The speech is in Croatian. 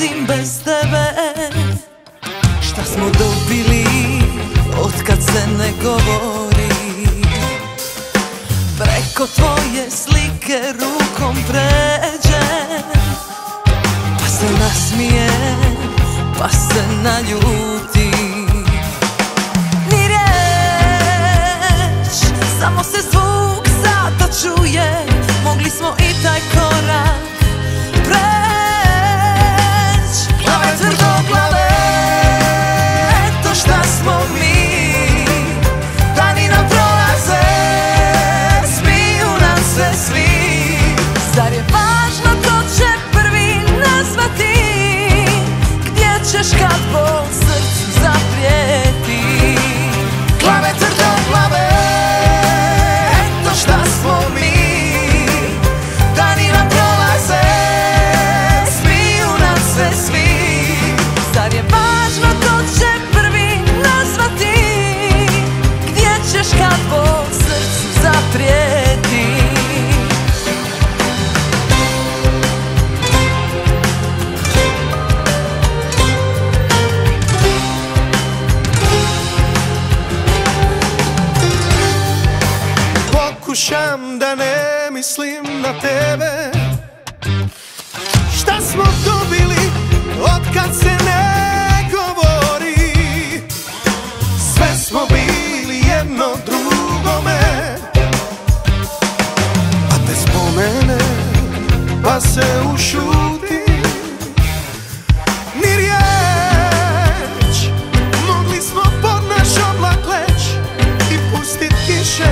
živim bez tebe. Šta smo dobili otkad se ne govori? Preko tvoje slike rukom pređem, pa se nasmije, pa se naljuti. Ni riječ, samo se zvuk sada čuje. Mogli smo i taj korak preć. Glave tvrdo glave, eto šta smo mi. Dani nam prolaze, smiju nam se svi. Zar je važno ko će prvi nazvati? Gdje ćeš kad bol srcu zaprijeti? Glave tvrdo glave, eto šta smo mi. Dani nam prolaze, smiju nam se svi. Zar je važno ko će prvi nazvati? Gdje ćeš kad bol srcu zaprijeti? Pokušam da ne mislim na tebe. Šta smo dobili otkad se ne govori? Sve smo bili jedno drugome, a te spomene pa se ušuti. Ni riječ, mogli smo pod naš oblak leć i pustit kiše.